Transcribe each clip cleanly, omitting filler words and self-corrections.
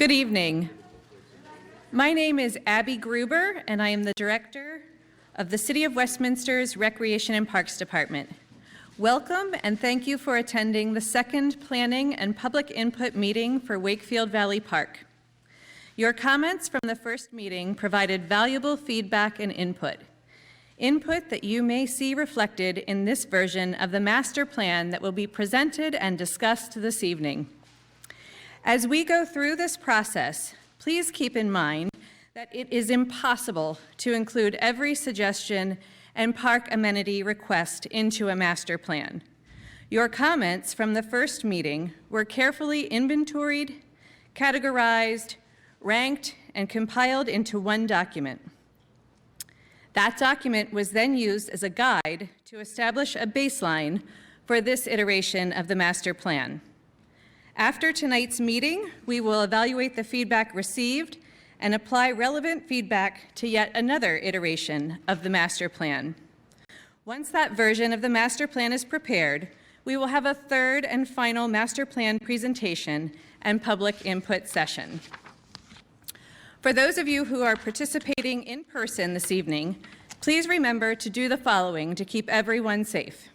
Good evening. My name is Abby Gruber, and I am the Director of the City of Westminster's Recreation and Parks Department. Welcome, and thank you for attending the second Planning and Public Input meeting for Wakefield Valley Park. Your comments from the first meeting provided valuable feedback and input that you may see reflected in this version of the master plan that will be presented and discussed this evening. As we go through this process, please keep in mind that it is impossible to include every suggestion and park amenity request into a master plan. Your comments from the first meeting were carefully inventoried, categorized, ranked, and compiled into one document. That document was then used as a guide to establish a baseline for this iteration of the master plan. After tonight's meeting, we will evaluate the feedback received and apply relevant feedback to yet another iteration of the master plan. Once that version of the master plan is prepared, we will have a third and final master plan presentation and public input session. For those of you who are participating in person this evening, please remember to do the following to keep everyone safe.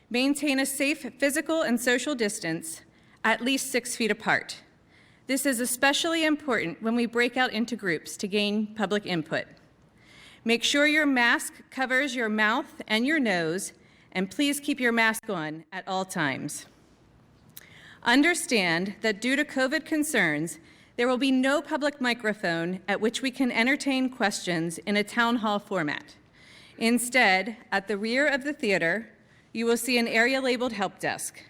Maintain a safe physical and social distance, at least 6 feet apart. This is especially important when we break out into groups to gain public input. Make sure your mask covers your mouth and your nose, and please keep your mask on at all times. Understand that due to COVID concerns, there will be no public microphone at which we can entertain questions in a town hall format. Instead, at the rear of the theater, you will see an area labeled Help Desk.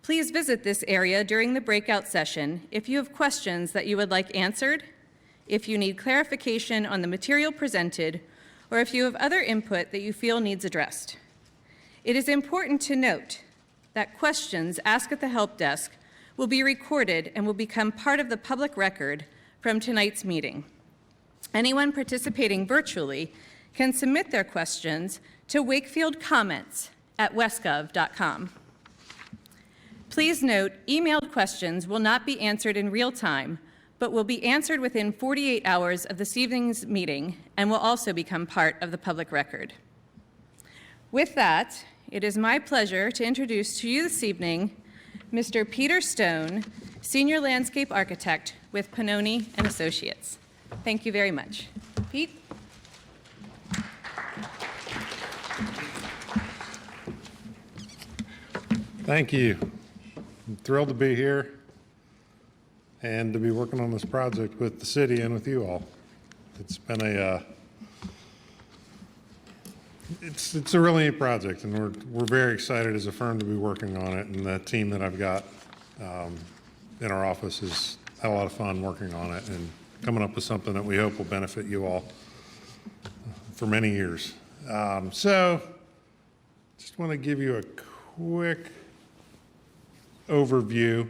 Please visit this area during the breakout session if you have questions that you would like answered, if you need clarification on the material presented, or if you have other input that you feel needs addressed. It is important to note that questions asked at the help desk will be recorded and will become part of the public record from tonight's meeting. Anyone participating virtually can submit their questions to wakefieldcomments@westgov.com. Please note, emailed questions will not be answered in real time, but will be answered within 48 hours of this evening's meeting and will also become part of the public record. With that, it is my pleasure to introduce to you this evening Mr. Peter Stone, Senior Landscape Architect with Pannoni and Associates. Thank you very much. Pete? Thank you. I'm thrilled to be here and to be working on this project with the city and with you all. It's been it's a really neat project, and we're very excited as a firm to be working on it, and the team that I've got in our office has had a lot of fun working on it and coming up with something that we hope will benefit you all for many years. So just want to give you a quick overview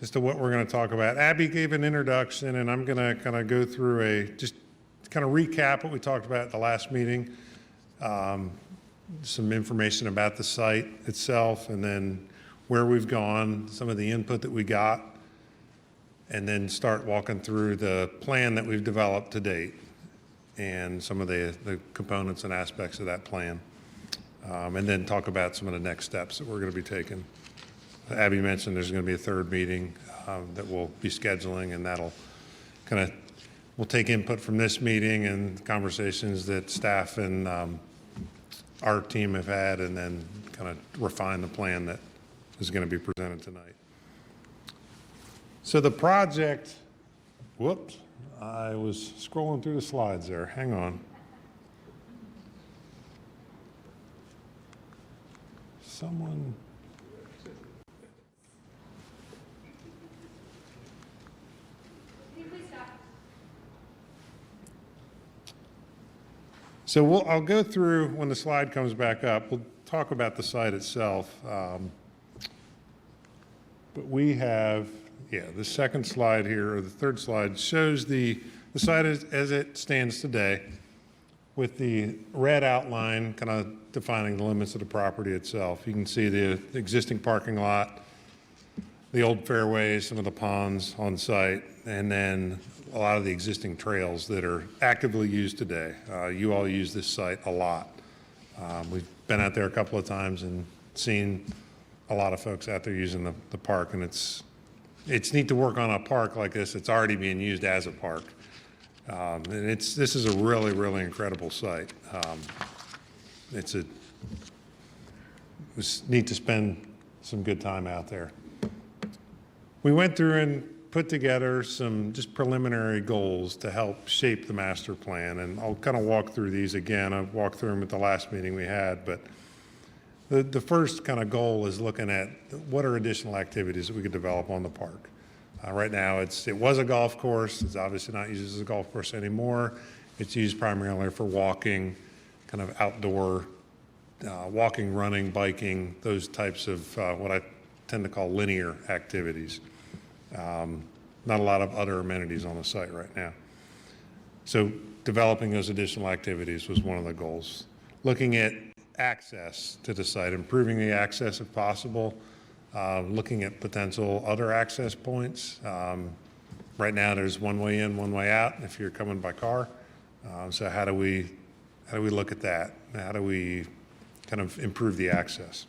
as to what we're going to talk about. Abby gave an introduction, and I'm going to kind of go through just kind of recap what we talked about at the last meeting, some information about the site itself, and then where we've gone, some of the input that we got, and then start walking through the plan that we've developed to date and some of the components and aspects of that plan, and then talk about some of the next steps that we're going to be taking. Abby mentioned there's going to be a third meeting that we'll be scheduling, and that'll we'll take input from this meeting and conversations that staff and our team have had, and then kind of refine the plan that is going to be presented tonight. So the project, whoops, I was scrolling through the slides there. Hang on. Someone. So I'll go through, when the slide comes back up, we'll talk about the site itself. But we have, the second slide here, or the third slide, shows the site as it stands today, with the red outline kind of defining the limits of the property itself. You can see the existing parking lot, the old fairways, some of the ponds on site, and then a lot of the existing trails that are actively used today. You all use this site a lot. We've been out there a couple of times and seen a lot of folks out there using the park, and it's neat to work on a park like this. It's already being used as a park. And this is a really, really incredible site. It was neat to spend some good time out there. We went through and put together some just preliminary goals to help shape the master plan, and I'll kind of walk through these again. I walked through them at the last meeting we had, but the first kind of goal is looking at what are additional activities that we could develop on the park. Right now, it was a golf course. It's obviously not used as a golf course anymore. It's used primarily for walking, kind of outdoor walking, running, biking, those types of what I tend to call linear activities. Not a lot of other amenities on the site right now. So developing those additional activities was one of the goals. Looking at access to the site, improving the access if possible, looking at potential other access points. Right now there's one way in, one way out if you're coming by car. So how do we look at that? How do we kind of improve the access?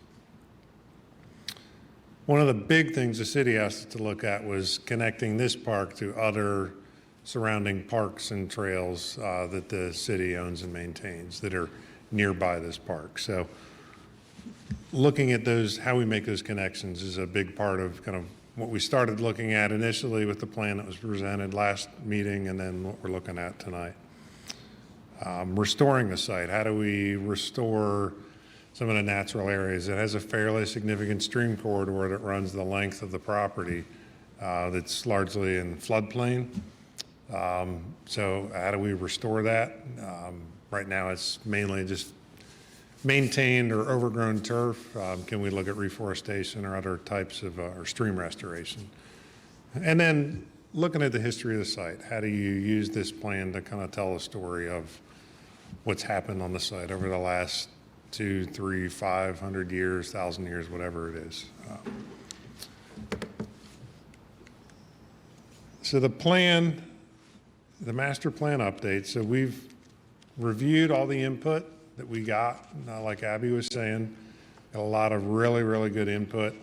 One of the big things the city asked us to look at was connecting this park to other surrounding parks and trails that the city owns and maintains that are nearby this park. So looking at those, how we make those connections is a big part of kind of what we started looking at initially with the plan that was presented last meeting, and then what we're looking at tonight. Restoring the site. How do we restore some of the natural areas? It has a fairly significant stream corridor that runs the length of the property that's largely in floodplain. So how do we restore that? Right now it's mainly just maintained or overgrown turf. Can we look at reforestation or other types of or stream restoration? And then looking at the history of the site, how do you use this plan to kind of tell a story of what's happened on the site over the last 200, 300, 500 years, 1,000 years, whatever it is. So the plan, the master plan update, so we've reviewed all the input that we got, like Abby was saying, got a lot of really, really good input.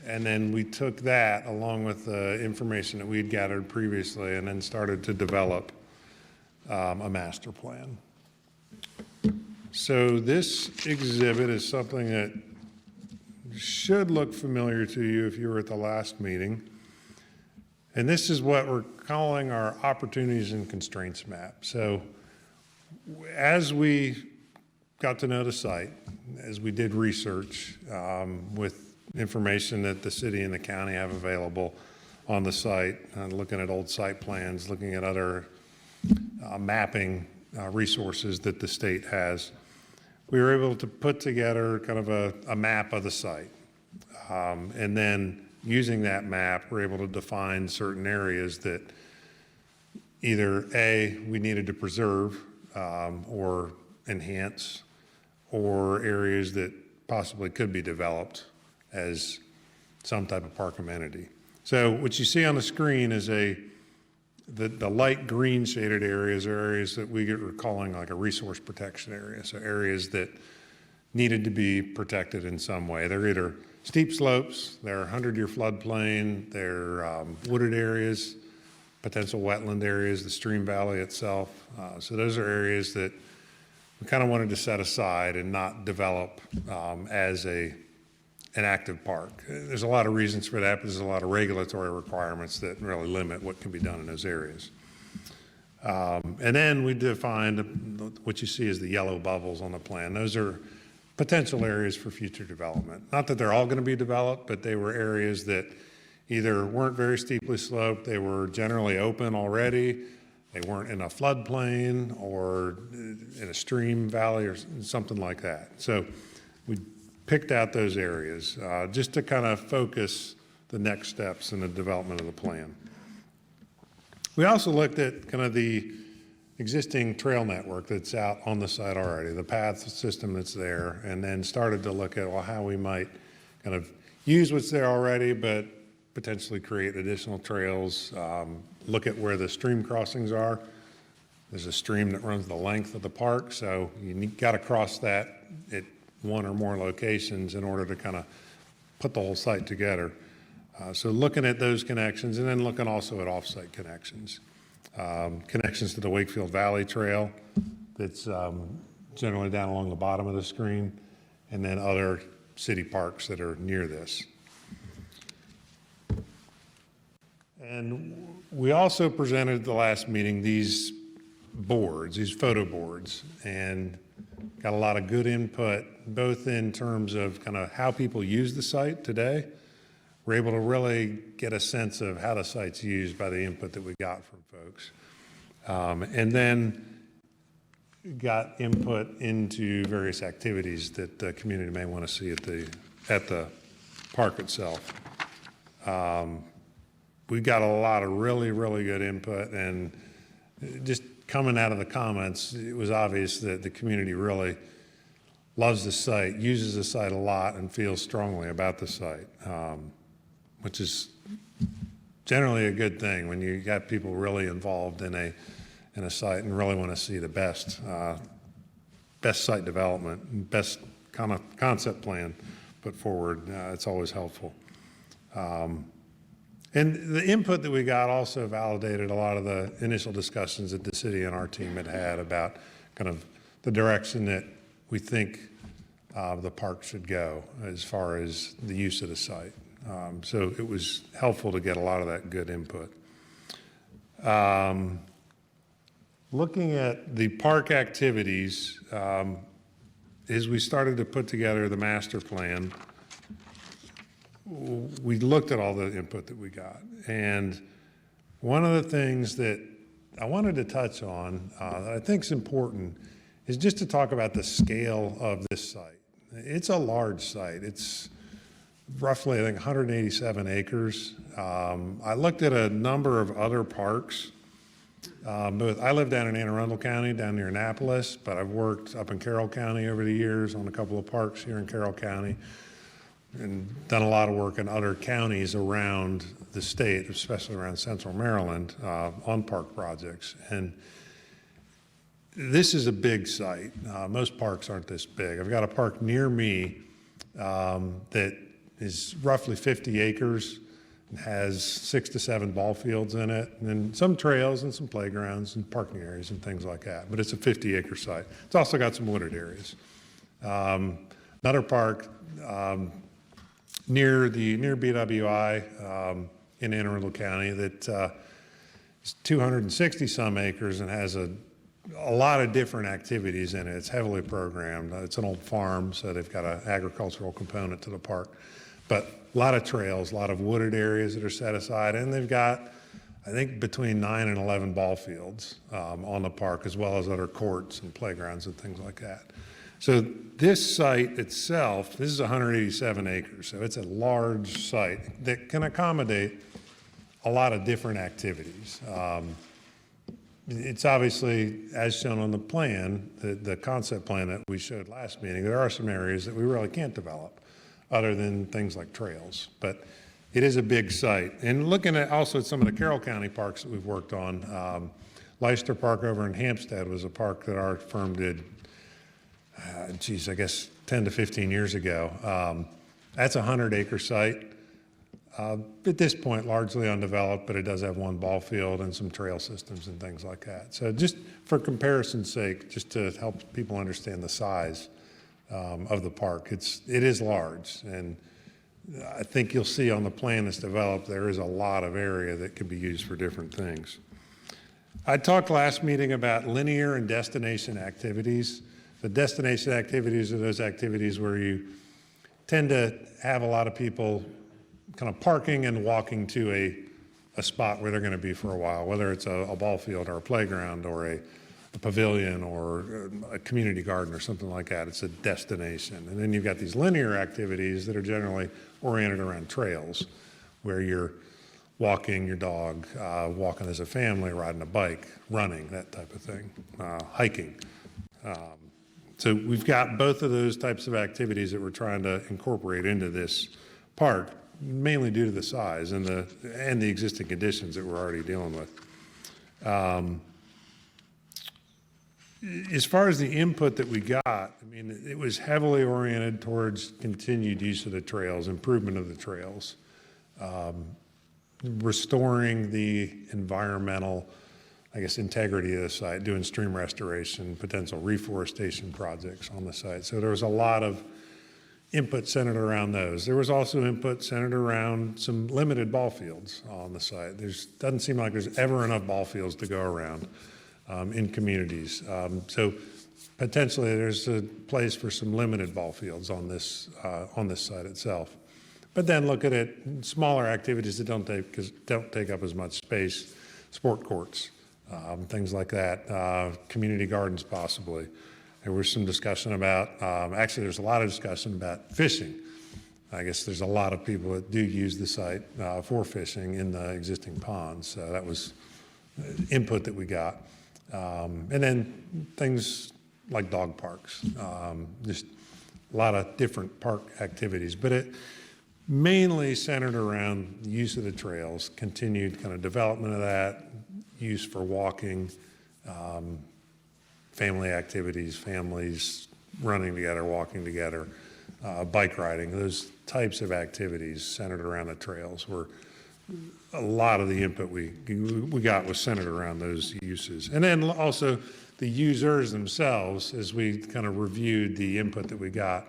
And then we took that along with the information that we'd gathered previously and then started to develop a master plan. So this exhibit is something that should look familiar to you if you were at the last meeting. And this is what we're calling our opportunities and constraints map. So as we got to know the site, as we did research with information that the city and the county have available on the site, looking at old site plans, looking at other mapping resources that the state has, we were able to put together kind of a map of the site. And then using that map, we're able to define certain areas that either A, we needed to preserve or enhance, or areas that possibly could be developed as some type of park amenity. So what you see on the screen is the light green shaded areas are areas that we're calling like a resource protection area. So areas that needed to be protected in some way. They're either steep slopes, they're 100-year floodplain, they're wooded areas, potential wetland areas, the stream valley itself. So those are areas that we kind of wanted to set aside and not develop as an active park. There's a lot of reasons for that, but there's a lot of regulatory requirements that really limit what can be done in those areas. And then we defined what you see as the yellow bubbles on the plan. Those are potential areas for future development. Not that they're all going to be developed, but they were areas that either weren't very steeply sloped, they were generally open already, they weren't in a floodplain or in a stream valley or something like that. So we picked out those areas just to kind of focus the next steps in the development of the plan. We also looked at kind of the existing trail network that's out on the site already, the path system that's there, and then started to look at, well, how we might kind of use what's there already, but potentially create additional trails, look at where the stream crossings are. There's a stream that runs the length of the park, so you got to cross that at one or more locations in order to kind of put the whole site together. So looking at those connections, and then looking also at off-site connections. Connections to the Wakefield Valley Trail that's generally down along the bottom of the screen, and then other city parks that are near this. And we also presented at the last meeting these boards, these photo boards, and got a lot of good input, both in terms of kind of how people use the site today. We're able to really get a sense of how the site's used by the input that we got from folks. And then got input into various activities that the community may want to see at the park itself. We got a lot of really, really good input, and just coming out of the comments, it was obvious that the community really loves the site, uses the site a lot, and feels strongly about the site, which is generally a good thing when you got people really involved in a site and really want to see the best site development and best kind of concept plan put forward. It's always helpful. And the input that we got also validated a lot of the initial discussions that the city and our team had about kind of the direction that we think the park should go as far as the use of the site. So it was helpful to get a lot of that good input. Looking at the park activities, as we started to put together the master plan, we looked at all the input that we got. And one of the things that I wanted to touch on that I think is important is just to talk about the scale of this site. It's a large site. It's roughly, I think, 187 acres. I looked at a number of other parks. I live down in Anne Arundel County, down near Annapolis, but I've worked up in Carroll County over the years on a couple of parks here in Carroll County, and done a lot of work in other counties around the state, especially around central Maryland, on park projects. And this is a big site. Most parks aren't this big. I've got a park near me that is roughly 50 acres and has 6 to 7 ball fields in it, and then some trails and some playgrounds and parking areas and things like that. But it's a 50-acre site. It's also got some wooded areas. Another park near BWI in Anne Arundel County that is 260 some acres and has a lot of different activities in it. It's heavily programmed. It's an old farm, so they've got an agricultural component to the park. But a lot of trails, a lot of wooded areas that are set aside, and they've got, I think, between 9 and 11 ball fields on the park, as well as other courts and playgrounds and things like that. So this site itself, this is 187 acres, so it's a large site that can accommodate a lot of different activities. It's obviously, as shown on the plan, the concept plan that we showed last meeting, there are some areas that we really can't develop other than things like trails. But it is a big site. And looking at also at some of the Carroll County parks that we've worked on, Leicester Park over in Hampstead was a park that our firm did, I guess 10 to 15 years ago. That's a 100-acre site. At this point, largely undeveloped, but it does have one ball field and some trail systems and things like that. So just for comparison's sake, just to help people understand the size of the park, it is large, and I think you'll see on the plan that's developed there is a lot of area that can be used for different things. I talked last meeting about linear and destination activities. The destination activities are those activities where you tend to have a lot of people kind of parking and walking to a spot where they're going to be for a while, whether it's a ball field or a playground or a pavilion or a community garden or something like that. It's a destination. And then you've got these linear activities that are generally oriented around trails, where you're walking your dog, walking as a family, riding a bike, running, that type of thing, hiking. So we've got both of those types of activities that we're trying to incorporate into this park. mainly due to the size and the existing conditions that we're already dealing with. As far as the input that we got, I mean, it was heavily oriented towards continued use of the trails, improvement of the trails, restoring the environmental, I guess, integrity of the site, doing stream restoration, potential reforestation projects on the site. So there was a lot of input centered around those. There was also input centered around some limited ball fields on the site. Doesn't seem like there's ever enough ball fields to go around in communities. So potentially there's a place for some limited ball fields on this site itself. But then look at it, smaller activities that don't take up as much space, sport courts, things like that, community gardens possibly. There was some discussion about, actually there's a lot of discussion about fishing. I guess there's a lot of people that do use the site for fishing in the existing ponds. So that was input that we got. And then things like dog parks, just a lot of different park activities. But it mainly centered around the use of the trails, continued kind of development of that, use for walking, family activities, families running together, walking together, bike riding, those types of activities centered around the trails were a lot of the input we got was centered around those uses. And then also the users themselves, as we kind of reviewed the input that we got,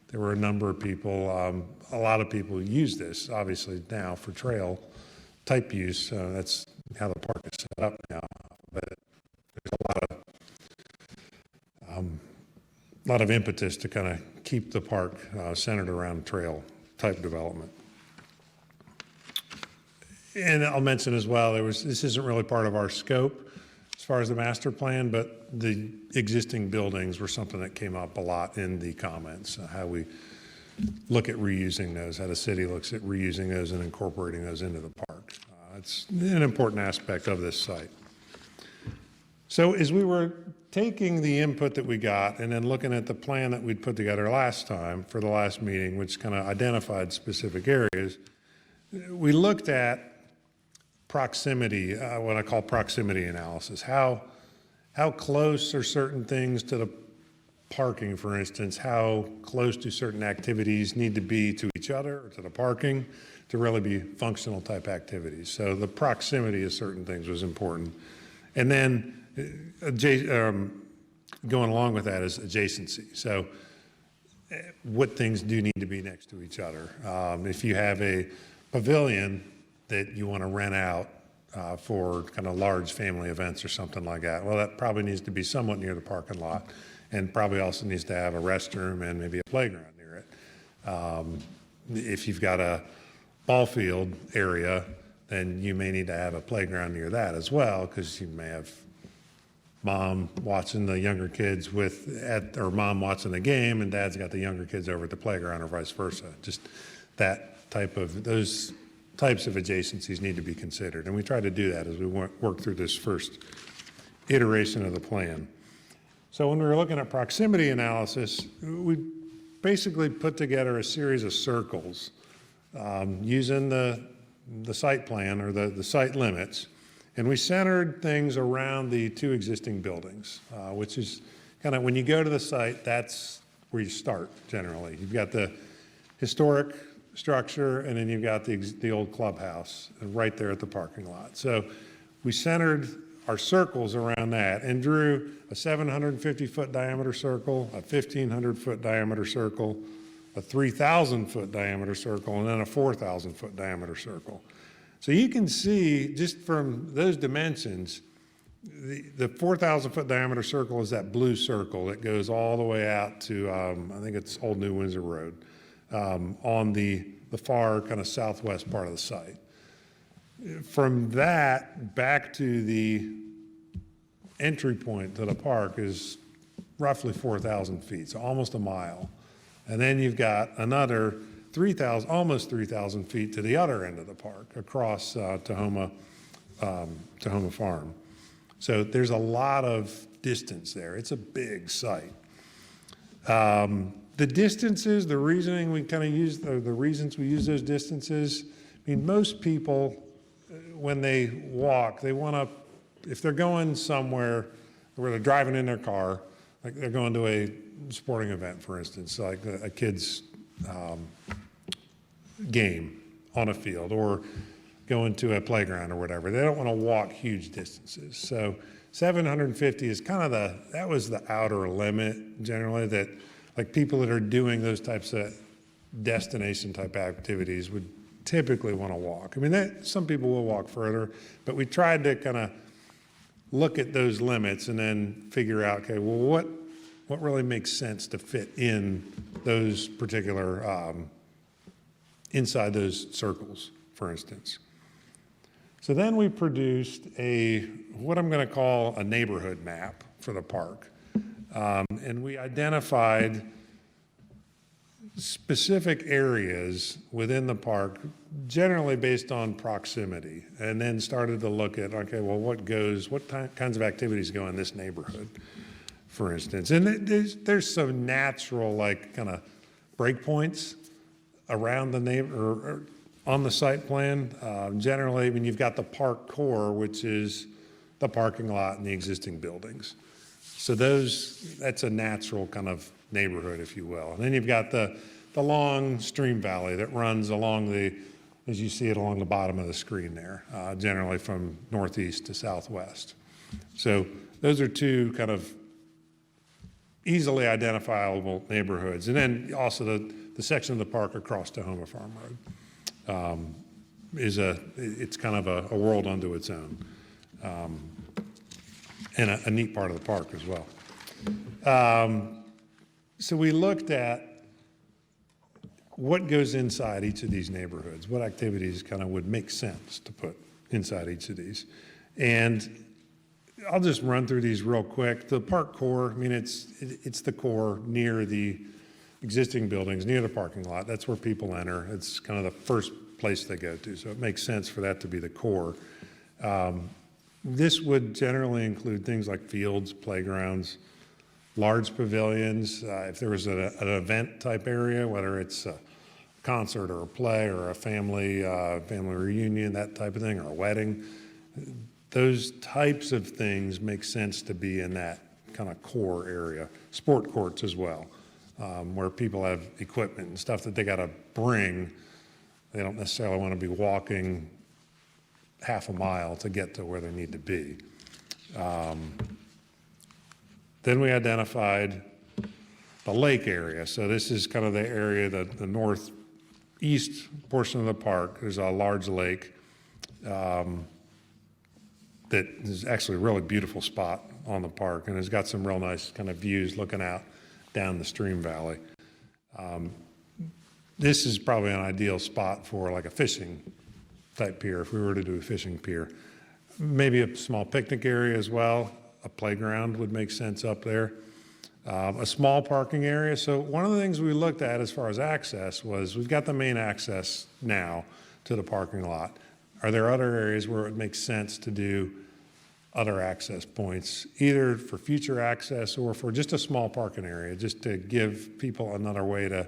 there were a number of people, a lot of people use this obviously now for trail type use. That's how the park is set up now. But there's a lot of impetus to kind of keep the park centered around trail type development. And I'll mention as well, this isn't really part of our scope as far as the master plan, but the existing buildings were something that came up a lot in the comments, how we look at reusing those, how the city looks at reusing those and incorporating those into the park. It's an important aspect of this site. So as we were taking the input that we got and then looking at the plan that we'd put together last time for the last meeting, which kind of identified specific areas, we looked at proximity, what I call proximity analysis. How close are certain things to the parking, for instance? How close do certain activities need to be to each other or to the parking to really be functional type activities? So the proximity of certain things was important. And then going along with that is adjacency. So what things do need to be next to each other? If you have a pavilion that you want to rent out for kind of large family events or something like that, well, that probably needs to be somewhat near the parking lot and probably also needs to have a restroom and maybe a playground near it. If you've got a ball field area, then you may need to have a playground near that as well, because you may have mom watching the younger kids or mom watching the game and dad's got the younger kids over at the playground or vice versa. Just those types of adjacencies need to be considered. And we tried to do that as we worked through this first iteration of the plan. So when we were looking at proximity analysis, we basically put together a series of circles using the site plan or the site limits. And we centered things around the two existing buildings, which is kind of when you go to the site, that's where you start generally. You've got the historic structure, and then you've got the old clubhouse right there at the parking lot. So we centered our circles around that and drew a 750-foot diameter circle, a 1,500-foot diameter circle, a 3,000-foot diameter circle, and then a 4,000-foot diameter circle. So you can see just from those dimensions, the 4,000-foot diameter circle is that blue circle that goes all the way out to, I think it's Old New Windsor Road, on the far kind of southwest part of the site. From that back to the entry point to the park is roughly 4,000 feet, so almost a mile. And then you've got another almost 3,000 feet to the other end of the park across Tahoma Farm. So there's a lot of distance there. It's a big site. The distances, the reasoning we kind of use, the reasons we use those distances, I mean, most people, when they walk, they want to, if they're going somewhere where they're driving in their car, like they're going to a sporting event, for instance, like a kid's game on a field, or going to a playground or whatever. They don't want to walk huge distances. So 750 is kind of that was the outer limit generally, that like people that are doing those types of destination type activities would typically want to walk. I mean, some people will walk further, but we tried to kind of look at those limits and then figure out, okay, well, what really makes sense to fit in those particular, inside those circles, for instance. So then we produced what I'm going to call a neighborhood map for the park. And we identified specific areas within the park, generally based on proximity, and then started to look at, okay, well, what kinds of activities go in this neighborhood, for instance. And there's some natural, like, kind of breakpoints around the or on the site plan. Generally, when you've got the park core, which is the parking lot and the existing buildings. So that's a natural kind of neighborhood, if you will. And then you've got the long stream valley that runs along as you see it along the bottom of the screen there, generally from northeast to southwest. So those are two kind of easily identifiable neighborhoods. And then also the section of the park across Tahoma Farm Road it's kind of a world unto its own. And a neat part of the park as well. So we looked at what goes inside each of these neighborhoods, what activities kind of would make sense to put inside each of these. And I'll just run through these real quick. The park core, I mean, it's the core near the existing buildings, near the parking lot. That's where people enter. It's kind of the first place they go to, so it makes sense for that to be the core. This would generally include things like fields, playgrounds, large pavilions. If there was an event type area, whether it's a concert or a play or a family reunion, that type of thing, or a wedding, those types of things make sense to be in that kind of core area. Sport courts as well, where people have equipment and stuff that they got to bring. They don't necessarily want to be walking half a mile to get to where they need to be. Then we identified the lake area. So this is kind of the area, the northeast portion of the park. There's a large lake that is actually a really beautiful spot on the park, and it's got some real nice kind of views looking out down the stream valley. This is probably an ideal spot for like a fishing type pier, if we were to do a fishing pier. Maybe a small picnic area as well. A playground would make sense up there. A small parking area. So one of the things we looked at as far as access was, we've got the main access now to the parking lot. Are there other areas where it makes sense to do other access points, either for future access or for just a small parking area, just to give people another way to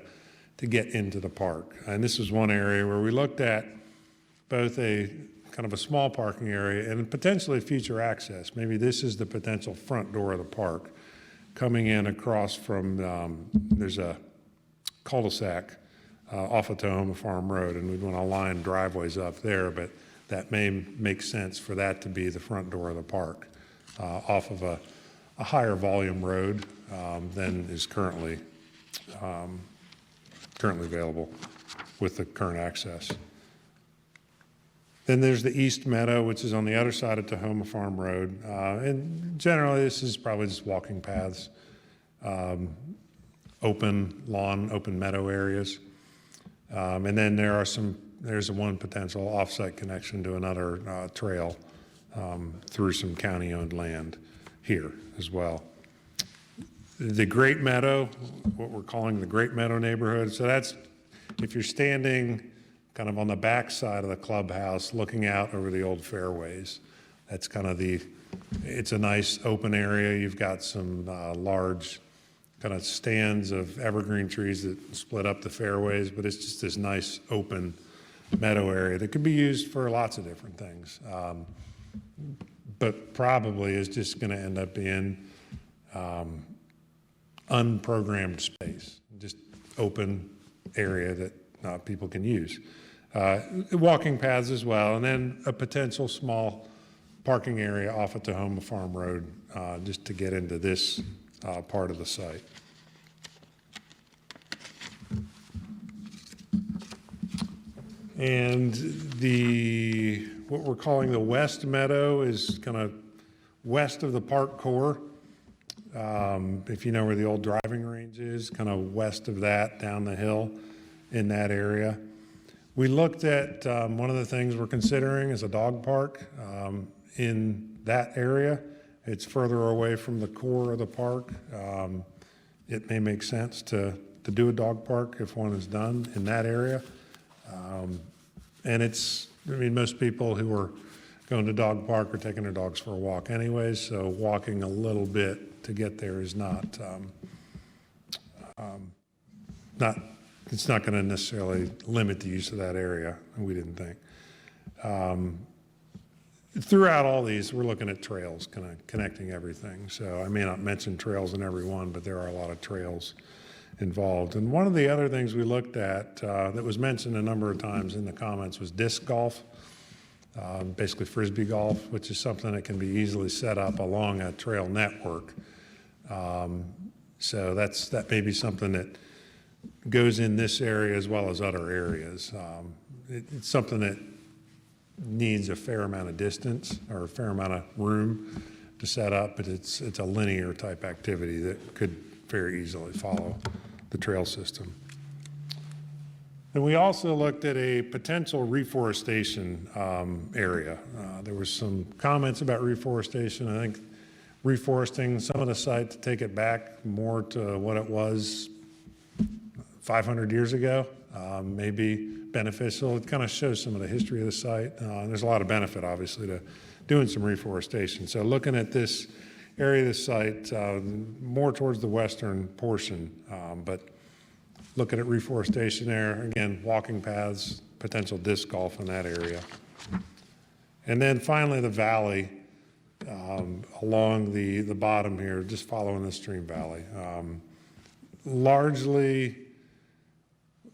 get into the park? And this was one area where we looked at both a kind of a small parking area and potentially future access. Maybe this is the potential front door of the park, coming in across from, there's a cul-de-sac off of Tahoma Farm Road, and we'd want to line driveways up there, but that may make sense for that to be the front door of the park, off of a higher volume road than is currently available with the current access. Then there's the East Meadow, which is on the other side of Tahoma Farm Road. And generally, this is probably just walking paths, open lawn, open meadow areas. And then there's one potential offsite connection to another trail through some county-owned land here as well. The Great Meadow, what we're calling the Great Meadow neighborhood. So that's, if you're standing kind of on the back side of the clubhouse looking out over the old fairways, that's kind of it's a nice open area. You've got some large kind of stands of evergreen trees that split up the fairways, but it's just this nice open meadow area that could be used for lots of different things. But probably is just going to end up being unprogrammed space, just open area that people can use. Walking paths as well, and then a potential small parking area off of Tahoma Farm Road just to get into this part of the site. And what we're calling the West Meadow is kind of west of the park core. If you know where the old driving range is, kind of west of that, down the hill in that area. We looked at, one of the things we're considering is a dog park in that area. It's further away from the core of the park. It may make sense to do a dog park if one is done in that area. And most people who are going to dog park are taking their dogs for a walk anyways, so walking a little bit to get there is it's not going to necessarily limit the use of that area, we didn't think. Throughout all these, we're looking at trails, kind of connecting everything. So I may not mention trails in every one, but there are a lot of trails involved. And one of the other things we looked at that was mentioned a number of times in the comments was disc golf, basically frisbee golf, which is something that can be easily set up along a trail network. So that may be something that goes in this area as well as other areas. It's something that needs a fair amount of distance or a fair amount of room to set up, but it's a linear type activity that could very easily follow the trail system. And we also looked at a potential reforestation area. There was some comments about reforestation. I think reforesting some of the site to take it back more to what it was 500 years ago may be beneficial. It kind of shows some of the history of the site. And there's a lot of benefit, obviously, to doing some reforestation. So looking at this area of the site, more towards the western portion, but looking at reforestation there, again, walking paths, potential disc golf in that area. And then finally, the valley along the bottom here, just following the stream valley. Largely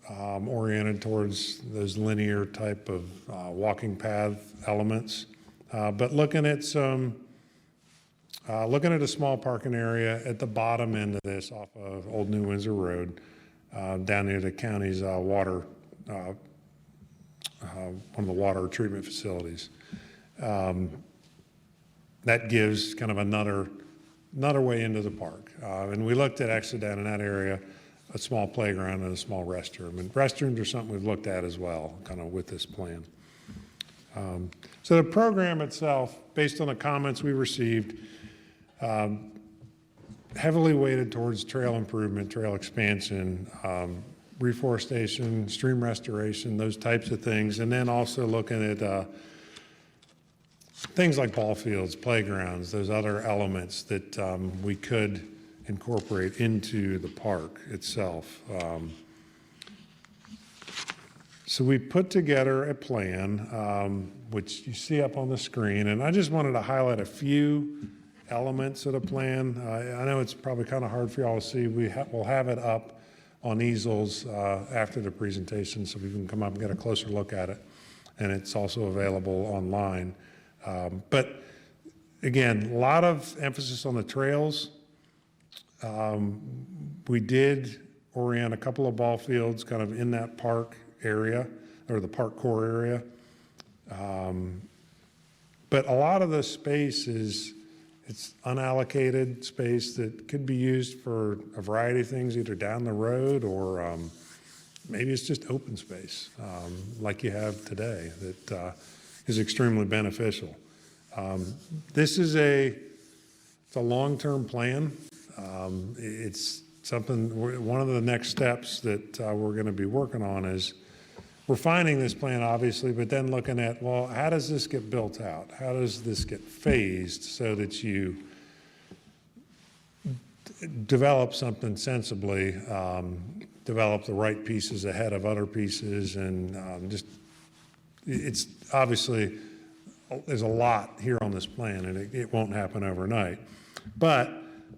oriented towards those linear type of walking path elements, but looking at a small parking area at the bottom end of this off of Old New Windsor Road, down near the county's one of the water treatment facilities. That gives kind of another way into the park. And we looked at actually down in that area, a small playground and a small restroom. And restrooms are something we've looked at as well, kind of with this plan. So the program itself, based on the comments we received, heavily weighted towards trail improvement, trail expansion, reforestation, stream restoration, those types of things. And then also looking at things like ball fields, playgrounds, those other elements that we could incorporate into the park itself. So we put together a plan, which you see up on the screen, and I just wanted to highlight a few elements of the plan. I know it's probably kind of hard for y'all to see. We'll have it up on easels after the presentation so we can come up and get a closer look at it, and it's also available online. But again, a lot of emphasis on the trails. We did orient a couple of ball fields kind of in that park area or the park core area. But a lot of the space it's unallocated space that could be used for a variety of things, either down the road or maybe it's just open space like you have today that is extremely beneficial. This is it's a long-term plan. It's something, one of the next steps that we're going to be working on is refining this plan, obviously, but then looking at, well, how does this get built out? How does this get phased so that develop something sensibly, develop the right pieces ahead of other pieces, and it's obviously, there's a lot here on this plan, and it won't happen overnight. But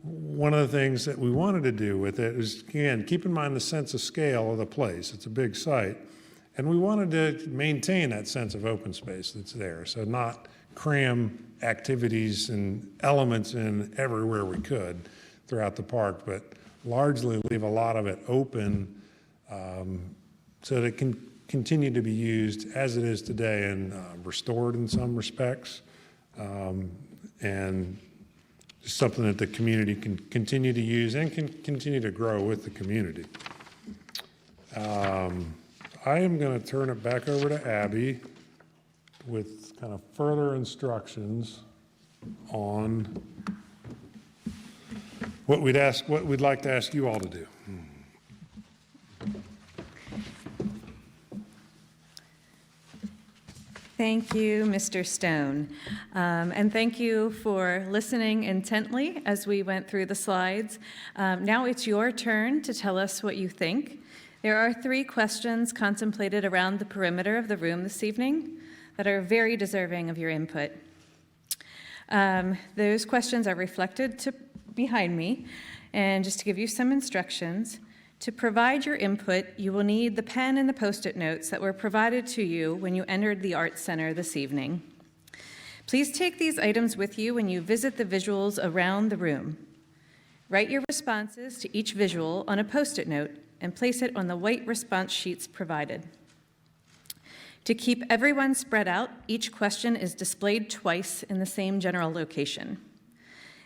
one of the things that we wanted to do with it is, again, keep in mind the sense of scale of the place. It's a big site, and we wanted to maintain that sense of open space that's there, so not cram activities and elements in everywhere we could throughout the park, but largely leave a lot of it open so that it can continue to be used as it is today and restored in some respects, and just something that the community can continue to use and can continue to grow with the community. I am going to turn it back over to Abby with kind of further instructions on what we'd like to ask you all to do. Thank you, Mr. Stone. And thank you for listening intently as we went through the slides. Now it's your turn to tell us what you think. There are 3 questions contemplated around the perimeter of the room this evening that are very deserving of your input. Those questions are reflected behind me. And just to give you some instructions, to provide your input, you will need the pen and the Post-it notes that were provided to you when you entered the Arts Center this evening. Please take these items with you when you visit the visuals around the room. Write your responses to each visual on a Post-it note and place it on the white response sheets provided. To keep everyone spread out, each question is displayed twice in the same general location.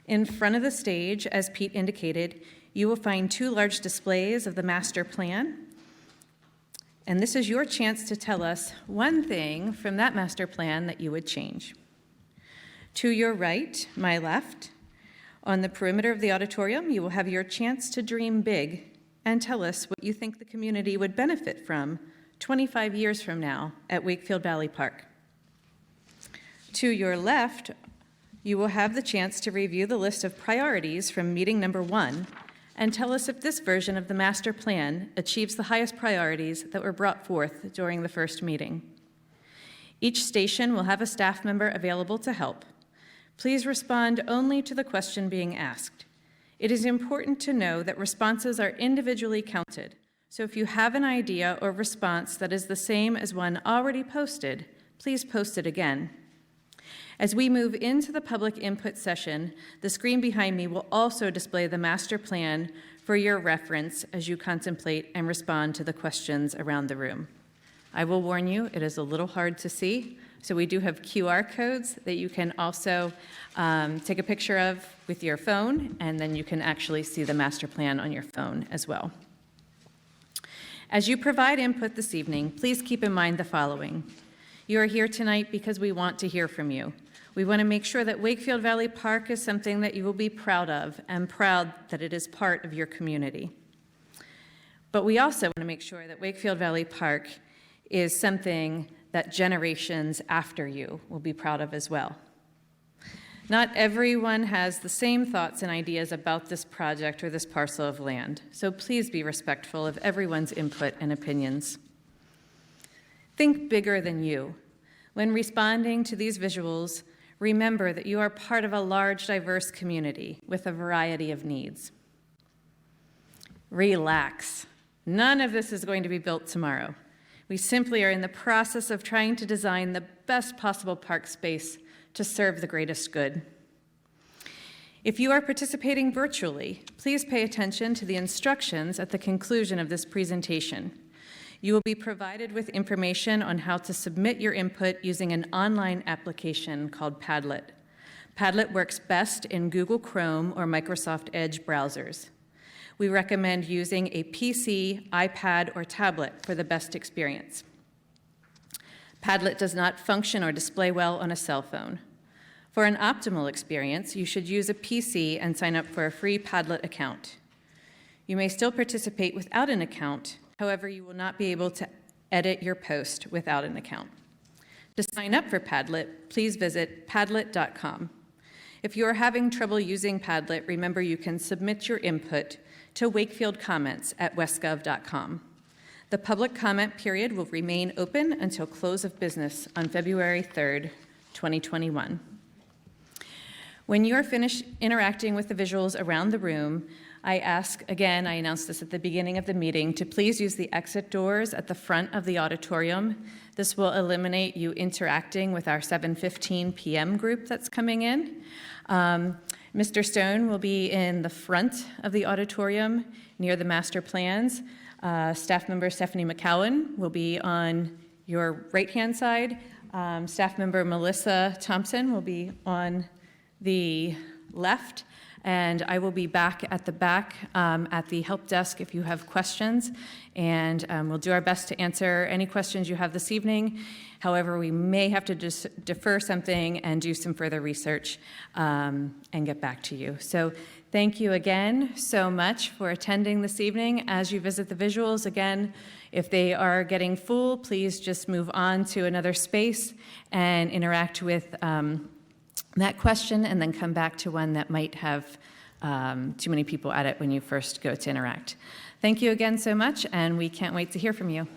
In front of the stage, as Pete indicated, you will find 2 large displays of the master plan. And this is your chance to tell us one thing from that master plan that you would change. To your right, my left, on the perimeter of the auditorium, you will have your chance to dream big and tell us what you think the community would benefit from 25 years from now at Wakefield Valley Park. To your left, you will have the chance to review the list of priorities from meeting number 1 and tell us if this version of the master plan achieves the highest priorities that were brought forth during the first meeting. Each station will have a staff member available to help. Please respond only to the question being asked. It is important to know that responses are individually counted, so if you have an idea or response that is the same as one already posted, please post it again. As we move into the public input session, the screen behind me will also display the master plan for your reference as you contemplate and respond to the questions around the room. I will warn you, it is a little hard to see, so we do have QR codes that you can also take a picture of with your phone, and then you can actually see the master plan on your phone as well. As you provide input this evening, please keep in mind the following. You are here tonight because we want to hear from you. We want to make sure that Wakefield Valley Park is something that you will be proud of and proud that it is part of your community. But we also want to make sure that Wakefield Valley Park is something that generations after you will be proud of as well. Not everyone has the same thoughts and ideas about this project or this parcel of land, so please be respectful of everyone's input and opinions. Think bigger than you. When responding to these visuals, remember that you are part of a large, diverse community with a variety of needs. Relax. None of this is going to be built tomorrow. We simply are in the process of trying to design the best possible park space to serve the greatest good. If you are participating virtually, please pay attention to the instructions at the conclusion of this presentation. You will be provided with information on how to submit your input using an online application called Padlet. Padlet works best in Google Chrome or Microsoft Edge browsers. We recommend using a PC, iPad, or tablet for the best experience. Padlet does not function or display well on a cell phone. For an optimal experience, you should use a PC and sign up for a free Padlet account. You may still participate without an account. However, you will not be able to edit your post without an account. To sign up for Padlet, please visit padlet.com. If you are having trouble using Padlet, remember you can submit your input to Wakefield comments at westgov.com. The public comment period will remain open until close of business on February 3rd, 2021. When you are finished interacting with the visuals around the room, I ask, again, I announced this at the beginning of the meeting, to please use the exit doors at the front of the auditorium. This will eliminate you interacting with our 7:15 p.m. group that's coming in. Mr. Stone will be in the front of the auditorium near the master plans. Staff member Stephanie McCowan will be on your right-hand side. Staff member Melissa Thompson will be on the left, and I will be back at the back at the help desk if you have questions, and we'll do our best to answer any questions you have this evening. However, we may have to defer something and do some further research and get back to you. So thank you again so much for attending this evening. As you visit the visuals, again, if they are getting full, please just move on to another space and interact with that question, and then come back to one that might have too many people at it when you first go to interact. Thank you again so much, and we can't wait to hear from you.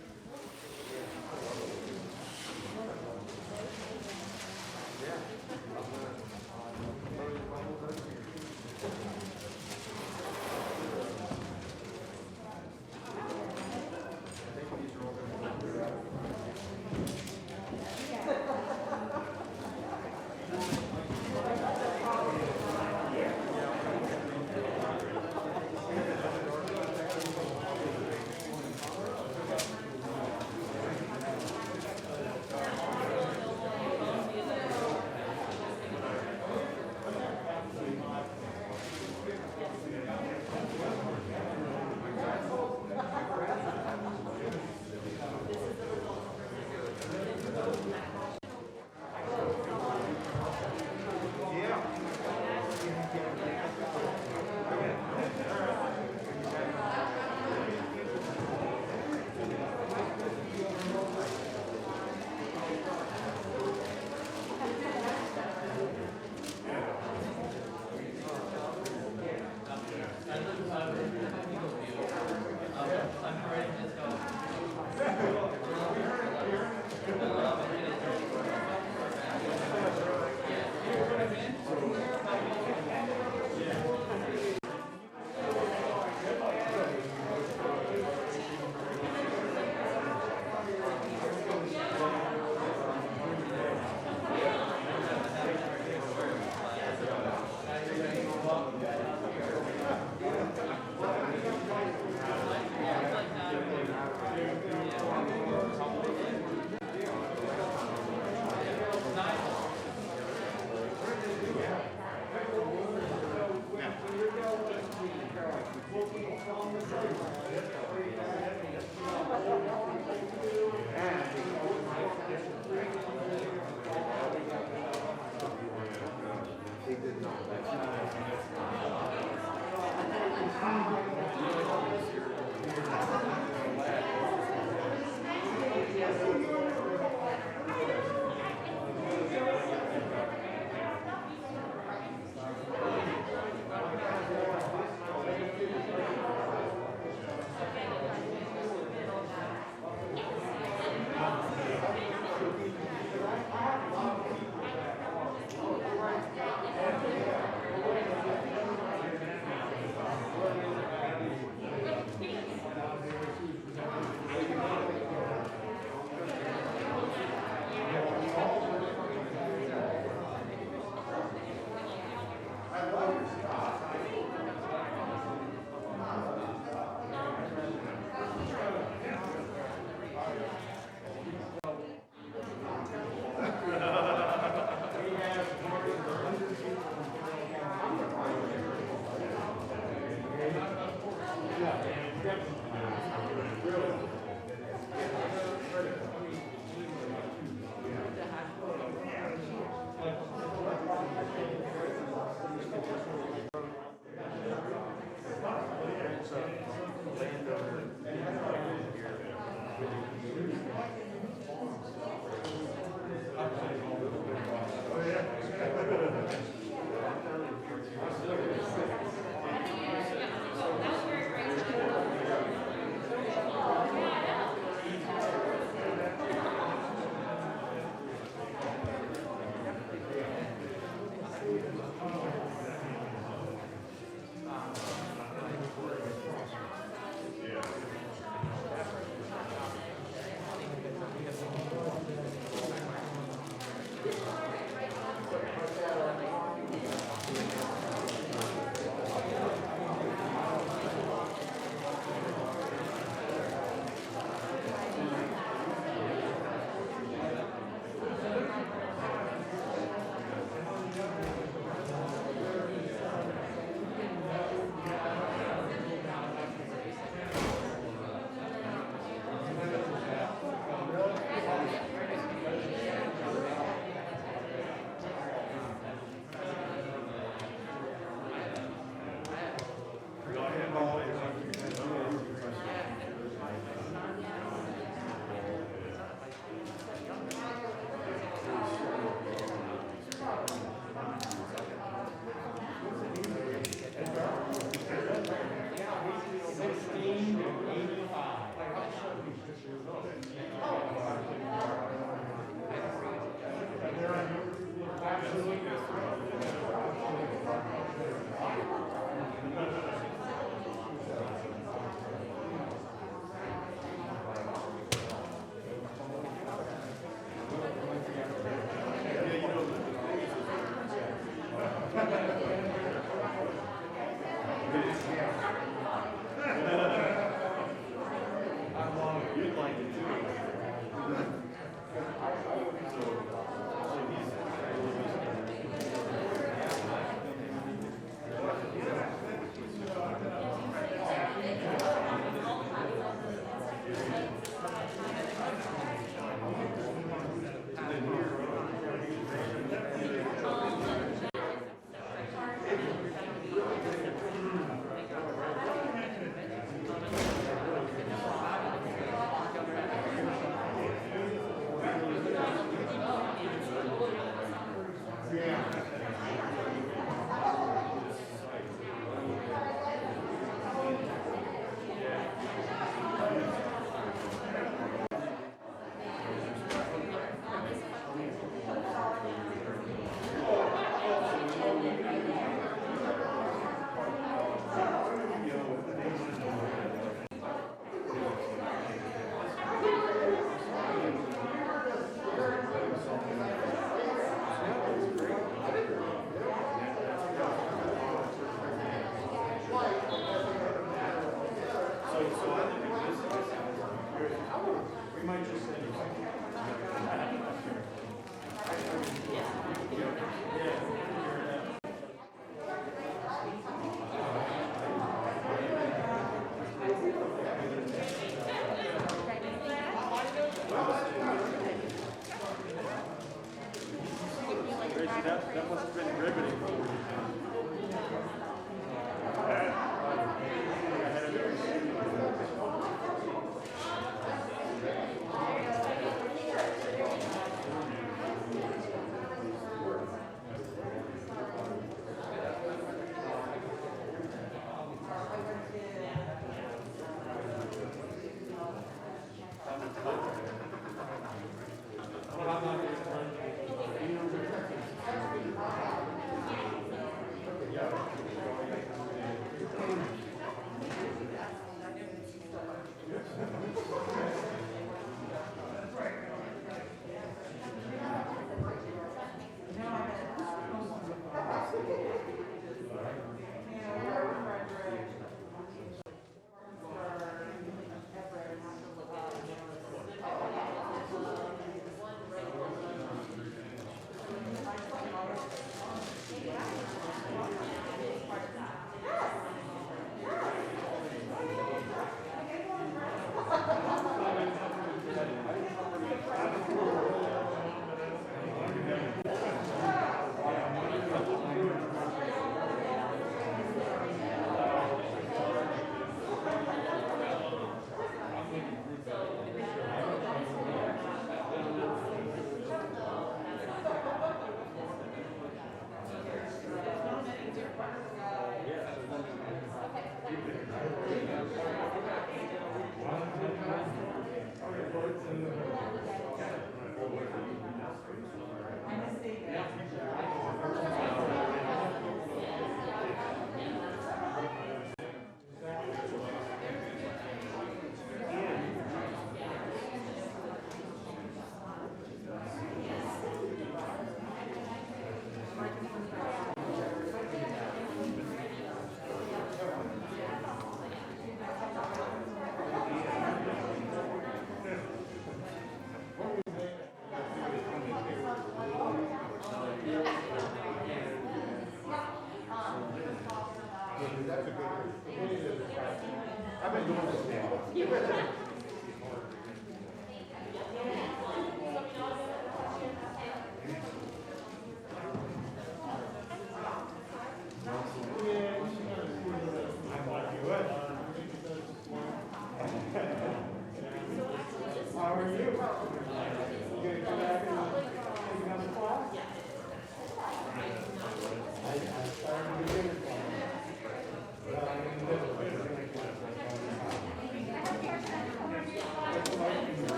That must have been riveting for you.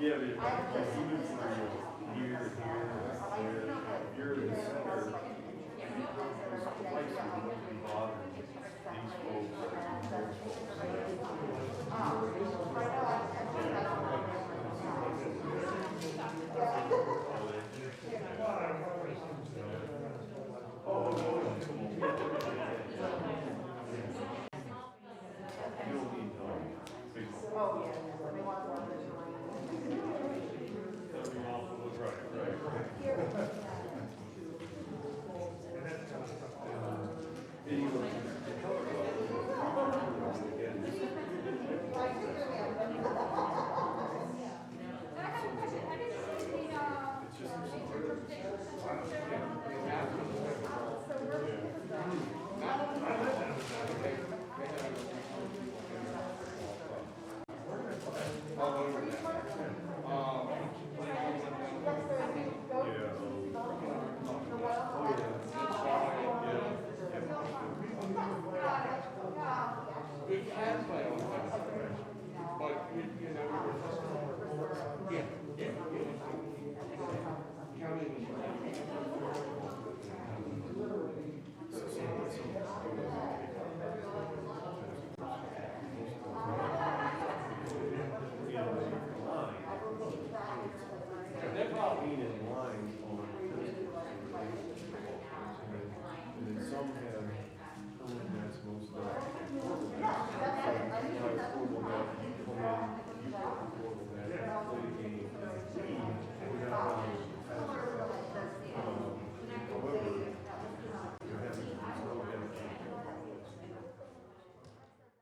Yeah, but like even